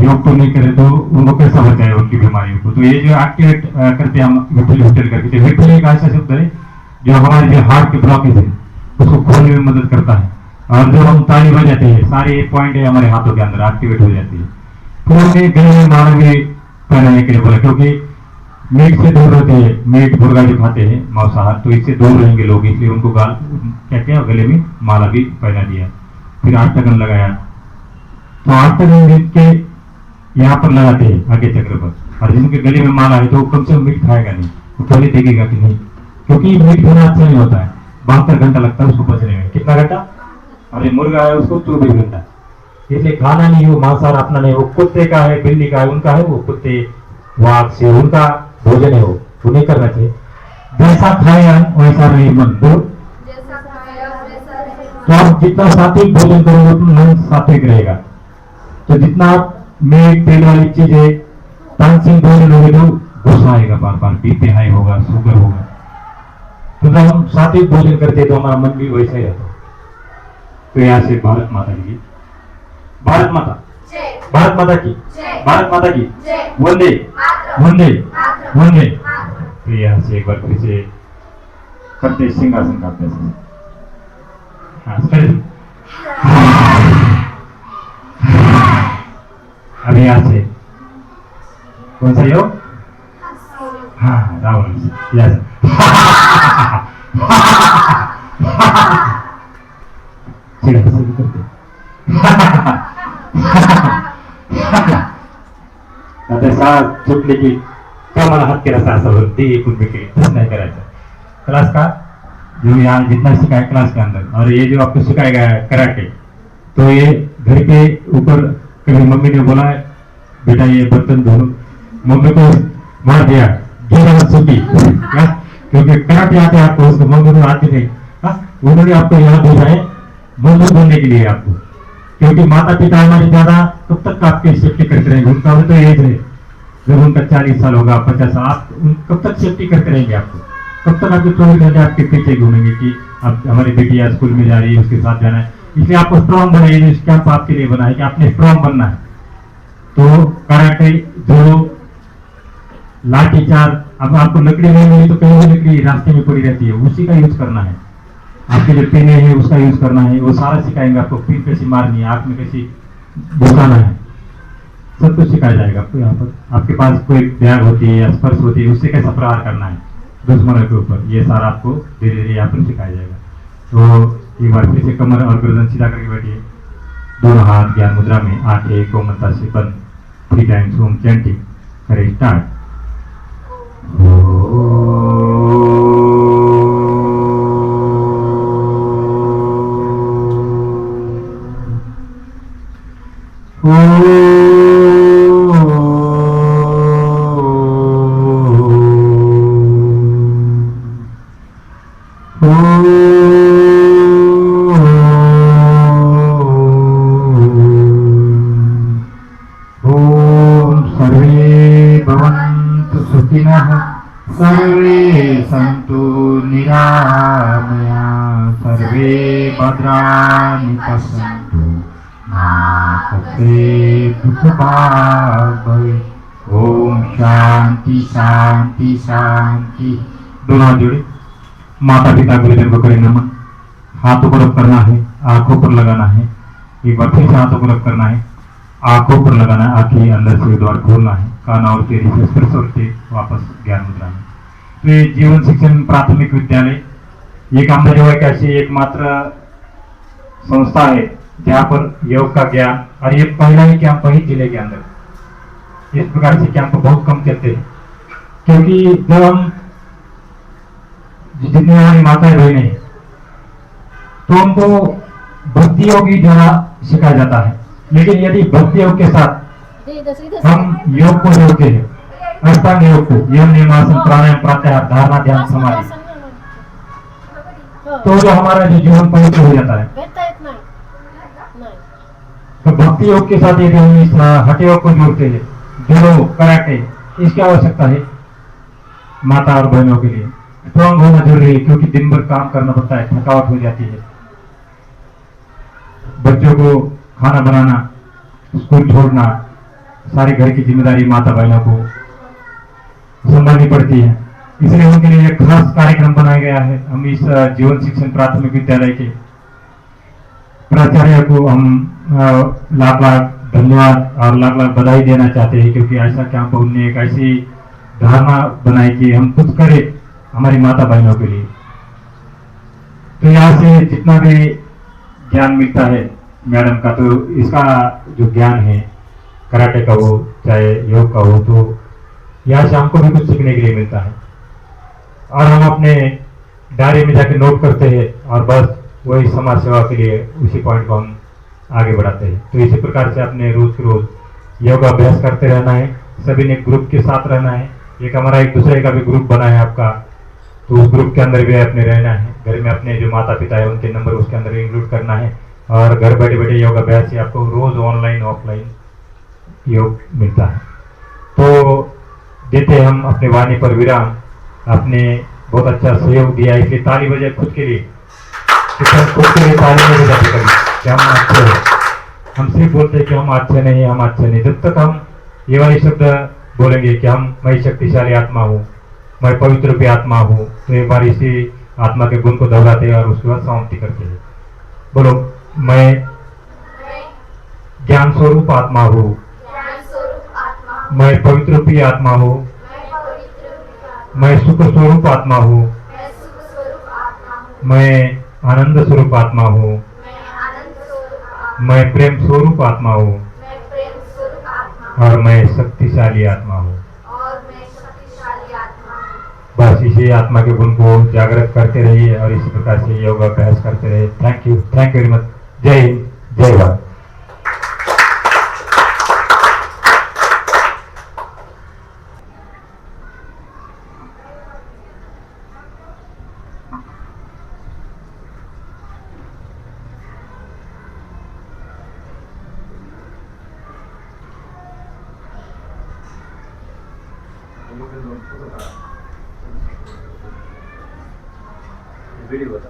योग तो नहीं करे तो उनको कैसा बचाए उनकी बीमारियों को। तो ये जो एक्टिवेट करते हैं हम विठल विठल करके। विठल एक ऐसा शब्द है जो हमारे जो हार्ट के ब्लॉकेज है उसको खोलने में मदद करता है। और जब हम ताली बजाते हैं सारे पॉइंट है हमारे हाथों के अंदर एक्टिवेट हो जाती है। पूरे गले में माला भी पहनाने के लिए बोला, क्योंकि मीट से दूर रहते हैं। मीट मुर्गा जो खाते हैं मांसाहार, तो इससे दूर रहेंगे लोग, इसलिए उनको गाल क्या क्या गले में माला भी पहना दिया। फिर आष्टगन लगाया। तो आष्टगन के यहाँ पर लगाते हैं आगे चक्र पर। और जिनके गले में माला है तो वो कम से कम मीट खाएगा नहीं, वो पहले देखेगा कि नहीं, क्योंकि मीट खाना अच्छा नहीं होता है। 72 घंटा लगता है उसको पचने में। कितना घंटा? और ये मुर्गा है उसको 24 घंटा। इसलिए खाना नहीं, वो मांसाहार अपना नहीं, वो कुत्ते का है, बिल्ली का है, उनका है, वो कुत्ते वाघ से उनका भोजन है, वो नहीं करना चाहिए। जैसा खाया वैसा रहे मन। तो आप जितना सात्विक भोजन करोगे उतना मन सात्विक रहेगा। तो जितना आप मीट तेल वाली चीजें तामसिक भोजन होगे तो गुस्सा आएगा, बार बार बीपी हाई होगा, शुगर होगा। तो जब हम सात्विक भोजन करते हैं तो हमारा मन भी वैसा ही रहता है। तो यहाँ से भारत माता की, भारत माता, भारत माता की, भारत माता की वंदे वंदे वंदे। तो यहाँ से एक बार फिर से करते सिंहासन का अभ्यास। हाँ, अभी यहाँ से कौन सा योग? हाँ, रावण से। यस। करते साथ सुटले की कमल हात केला असं होती कुछ नहीं करायचं। क्लास का जो यहाँ जितना सिखाया क्लास के अंदर, और ये जो आपको सिखाया गया है कराटे, तो ये घर के ऊपर कभी मम्मी ने बोला है बेटा ये बर्तन धो, मम्मी को मार दिया सूटी, क्योंकि कराटे आते आपको, उसको मम्मी को आते नहीं। उन्होंने आपको यहाँ भेजा है बंदूक बोलने के लिए आपको, क्योंकि माता पिता हमारे ज्यादा कब तक आपकी सेफ्टी करते रहेंगे। उनका भी तो एज है, जब उनका 40 साल होगा, 50 साल, आप कब तक सेफ्टी करते रहेंगे आपको? कब तक आपके 24 घंटे आपके पीछे घूमेंगे कि अब हमारी बेटी आज स्कूल में जा रही है, उसके साथ जाना है। इसलिए आपको स्ट्रॉन्ग बनाइए, इस कैंप आपके लिए बना है कि आपने स्ट्रॉन्ग बनना है। तो कराटे जो लाठी चार्ज, अब आपको लकड़ी नहीं मिली तो कहीं भी लकड़ी रास्ते में पड़ी रहती है, उसी का यूज करना है। आपके जो पेने हैं उसका यूज करना है, वो सारा सिखाएंगे आपको। पिन कैसी मारनी है, आंख में कैसी घुसाना है, सब कुछ सिखाया जाएगा आपको। यहाँ पर आपके पास कोई बैग होती है या स्पर्श होती है, उससे कैसा प्रहार करना है दुश्मनों के ऊपर, ये सारा आपको धीरे धीरे यहाँ पर सिखाया जाएगा। तो एक बार फिर से कमर और गर्दन सीधा करके बैठिए, दोनों हाथ ज्ञान मुद्रा में, आंखें कोमलता से बंद, 3 टाइम्स ओम चैंटिंग करें। स्टार्ट। सर्वे सन्तु निरामया, सर्वे भद्राणि पश्यन्तु मा कश्चित् दुःखभाग् भवेत्। ओम शांति शांति शांति। दोनों हाथ जोड़े, माता पिता गुरुजन को करें नमन। हाथों को रब करना है, आंखों पर लगाना है। एक बार फिर से हाथों को रब करना है, आंखों पर लगाना है, आंखें अंदर से द्वार खोलना है, काना और तेरी से स्पर्श करके वापस ज्ञान मुद्रा में। तो ये जीवन शिक्षण प्राथमिक विद्यालय ये कामना जो है कैसी एकमात्र संस्था है जहाँ पर योग का ज्ञान, और ये पहला ही कैंप वही जिले के अंदर। इस प्रकार से कैंप बहुत कम चलते हैं, क्योंकि जब हम जितनी हमारी माताएं बहनें हैं तो उनको भक्ति योग ही जरा सिखाया जाता है, लेकिन यदि भक्ति योग के साथ हम योग को जोड़ते हैं, अष्टांग योग को, यम नियमासन प्राणायाम प्रत्याहार धारणा ध्यान समाधि, तो जो हमारा जो जीवन पवित्र हो जाता है। तो भक्ति योग के साथ यदि हम इस हठ योग को जोड़ते हैं, जुडो कराटे, इसकी आवश्यकता है माता और बहनों के लिए। स्ट्रॉन्ग होना जरूरी है, क्योंकि दिन भर काम करना पड़ता है, थकावट हो जाती है। बच्चों को खाना बनाना, स्कूल छोड़ना, सारी घर की जिम्मेदारी माता बहनों को संभालनी पड़ती है। इसलिए उनके लिए एक खास कार्यक्रम बनाया गया है। हम इस जीवन शिक्षण प्राथमिक विद्यालय के प्राचार्य को हम लाख लाख धन्यवाद और लाख लाख बधाई देना चाहते हैं, क्योंकि ऐसा कैंप उनने एक ऐसी धारणा बनाई कि हम कुछ करें हमारी माता बहनों के लिए। तो यहाँ से जितना भी ज्ञान मिलता है मैडम का, तो इसका जो ज्ञान है कराटे का हो चाहे योग का हो, तो यहाँ से हमको भी कुछ सीखने के लिए मिलता है और हम अपने डायरी में जाके नोट करते हैं और बस वही समाज सेवा के लिए उसी पॉइंट को हम आगे बढ़ाते हैं। तो इसी प्रकार से अपने रोज के रोज योगा अभ्यास करते रहना है, सभी ने ग्रुप के साथ रहना है। एक हमारा एक दूसरे का भी ग्रुप बना है आपका, तो उस ग्रुप के अंदर भी अपने रहना है। घर में अपने जो माता पिता है उनके नंबर उसके अंदर इंक्लूड करना है और घर बैठे बैठे योग अभ्यास से आपको रोज ऑनलाइन ऑफलाइन योग मिलता है। तो देते हैं हम अपने वाणी पर विराम। आपने बहुत अच्छा सहयोग दिया, इसलिए ताली बजाए खुद के लिए, खुद के लिए ताली नहीं बजाते कभी कि हम अच्छे हैं। हम सिर्फ बोलते हैं कि हम अच्छे नहीं, हम अच्छे नहीं। जब तक हम ये वाले शब्द बोलेंगे कि मैं शक्तिशाली आत्मा हूँ, मैं पवित्र भी आत्मा हूँ, तो एक बार इसी आत्मा के गुण को दोहराते हैं और उसके बाद समाप्ति करते हैं। बोलो, मैं ज्ञान स्वरूप आत्मा हूँ, मैं पवित्र रूपी आत्मा हूँ, मैं सुख स्वरूप आत्मा हूँ, मैं आनंद स्वरूप आत्मा हूँ, मैं प्रेम स्वरूप आत्मा हूँ और मैं शक्तिशाली आत्मा हूँ। बस इसी आत्मा के गुण को जागृत करते रहिए और इसी प्रकार से योगा अभ्यास करते रहिए। Thank you very much. जय हिंद, जय भारत। वीडियो बता।